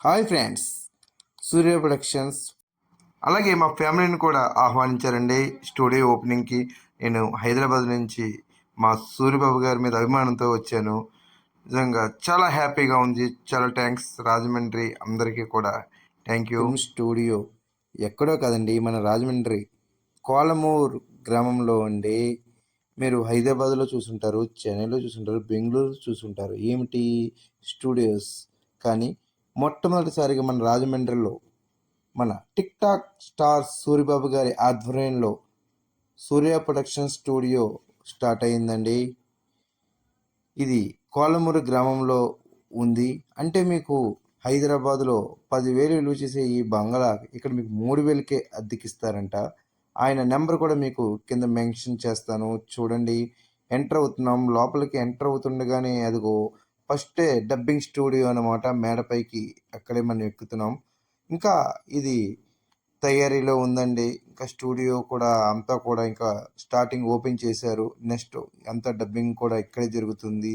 Hi friends, సూర్య productions అలాగే మా ఫ్యామిలీని కూడా ఆహ్వానించారండి స్టూడియో ఓపెనింగ్కి. నేను హైదరాబాద్ నుంచి మా సూర్యబాబు గారి మీద అభిమానంతో వచ్చాను. నిజంగా చాలా హ్యాపీగా ఉంది. చాలా థ్యాంక్స్ రాజమండ్రి అందరికీ కూడా థ్యాంక్ యూ. ఫిల్మ్ స్టూడియో ఎక్కడో కదండి, మన రాజమండ్రి కోలమూరు గ్రామంలో అండి. మీరు హైదరాబాద్లో చూసుంటారు, చెన్నైలో చూసుంటారు, బెంగళూరు చూసుంటారు, ఏమిటి స్టూడియోస్. కానీ మొట్టమొదటిసారిగా మన రాజమండ్రిలో మన టిక్ టాక్ స్టార్ సూర్యబాబు గారి ఆధ్వర్యంలో సూర్య ప్రొడక్షన్ స్టూడియో స్టార్ట్ అయిందండి. ఇది కోలమూరు గ్రామంలో ఉంది. అంటే మీకు హైదరాబాద్లో 10,000 విలువ చేసే ఈ బంగళా ఇక్కడ మీకు 3,000కే అద్దెకిస్తారంట. ఆయన నెంబర్ కూడా మీకు కింద మెన్షన్ చేస్తాను, చూడండి. ఎంటర్ అవుతున్నాం. లోపలికి ఎంటర్ అవుతుండగానే అదిగో ఫస్టే డబ్బింగ్ స్టూడియో అనమాట. మేడపైకి అక్కడే మనం ఎక్కుతున్నాం. ఇంకా ఇది తయారీలో ఉందండి. ఇంకా స్టూడియో కూడా అంతా కూడా ఇంకా స్టార్టింగ్ ఓపెన్ చేశారు. నెక్స్ట్ అంతా డబ్బింగ్ కూడా ఇక్కడే జరుగుతుంది.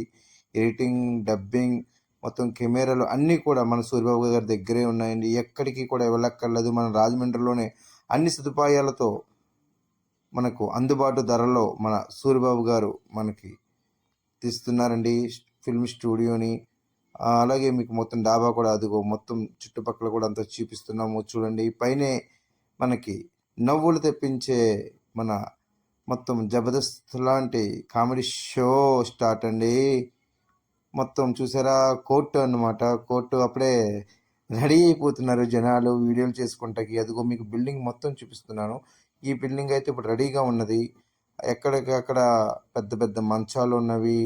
ఎడిటింగ్, డబ్బింగ్, మొత్తం కెమెరాలు అన్నీ కూడా మన సూర్యబాబు గారి దగ్గరే ఉన్నాయండి. ఎక్కడికి కూడా వెళ్ళక్కర్లేదు. మన రాజమండ్రిలోనే అన్ని సదుపాయాలతో మనకు అందుబాటు ధరలో మన సూర్యబాబు గారు మనకి తీస్తున్నారండి ఫిల్మ్ స్టూడియోని. అలాగే మీకు మొత్తం డాబా కూడా అదిగో మొత్తం చుట్టుపక్కల కూడా అంతా చూపిస్తున్నాము, చూడండి. పైనే మనకి నవ్వులు తెప్పించే మన మొత్తం జబర్దస్త్ లాంటి కామెడీ షో స్టార్ట్ అండి. మొత్తం చూసారా, కోర్టు అన్నమాట. కోర్టు అప్పుడే రెడీ అయిపోతున్నారు జనాలు వీడియోలు చేసుకుంటాకి. అదిగో మీకు బిల్డింగ్ మొత్తం చూపిస్తున్నాను. ఈ బిల్డింగ్ అయితే ఇప్పుడు రెడీగా ఉన్నది. ఎక్కడికక్కడ పెద్ద పెద్ద మంచాలు ఉన్నవి,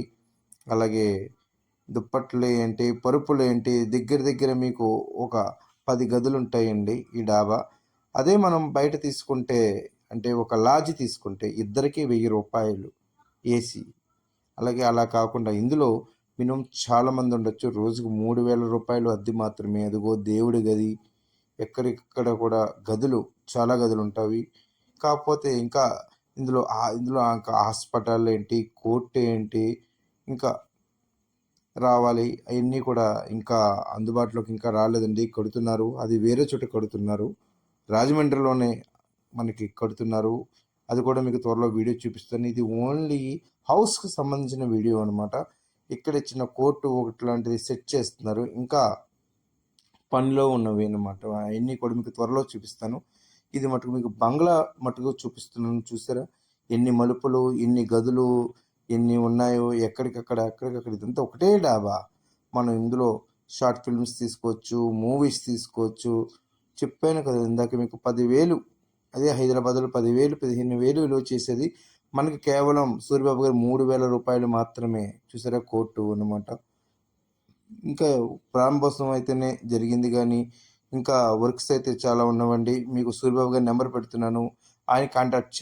అలాగే దుప్పట్లు ఏంటి, పరుపులు ఏంటి, దగ్గర దగ్గర మీకు ఒక 10 గదులు ఉంటాయండి ఈ డాబా. అదే మనం బయట తీసుకుంటే, అంటే ఒక లాడ్జ్ తీసుకుంటే ఇద్దరికి 1,000 రూపాయలు ఏసీ. అలాగే అలా కాకుండా ఇందులో మినిమం చాలామంది ఉండొచ్చు. రోజుకు 3,000 రూపాయలు అద్దె మాత్రమే. అదిగో దేవుడి గది, ఎక్కడిక్కడ కూడా గదులు, చాలా గదులు ఉంటాయి. కాకపోతే ఇంకా ఇందులో ఇంకా హాస్పిటల్ ఏంటి, కోర్టు ఏంటి, ఇంకా రావాలి. అవన్నీ కూడా ఇంకా అందుబాటులోకి ఇంకా రాలేదండి. కడుతున్నారు. అది వేరే చోట కడుతున్నారు. రాజమండ్రిలోనే మనకి కడుతున్నారు. అది కూడా మీకు త్వరలో వీడియో చూపిస్తాను. ఇది ఓన్లీ హౌస్కి సంబంధించిన వీడియో అనమాట. ఇక్కడ ఇచ్చిన కోర్టు ఒకటి లాంటిది సెట్ చేస్తున్నారు. ఇంకా పనిలో ఉన్నవి అనమాట. అవన్నీ కూడా మీకు త్వరలో చూపిస్తాను. ఇది మటుకు మీకు బంగ్లా మటుకు చూపిస్తున్నాను. చూసారా ఎన్ని మలుపులు, ఎన్ని గదులు, ఎన్ని ఉన్నాయో. ఎక్కడికక్కడ ఇదంతా ఒకటే డాబా. మనం ఇందులో షార్ట్ ఫిల్మ్స్ తీసుకోవచ్చు, మూవీస్ తీసుకోవచ్చు. చెప్పాను కదా ఇందాక మీకు 10,000, అదే హైదరాబాద్లో 10,000, 15,000 విలువ చేసేది మనకి కేవలం సూర్యబాబు గారు 3,000 రూపాయలు మాత్రమే. చూసారా కోర్టు అనమాట. ఇంకా ప్రారంభోత్సవం అయితేనే జరిగింది, కానీ ఇంకా వర్క్స్ అయితే చాలా ఉన్నవండి. మీకు సూర్యబాబు గారి నెంబర్ పెడుతున్నాను, ఆయన కాంటాక్ట్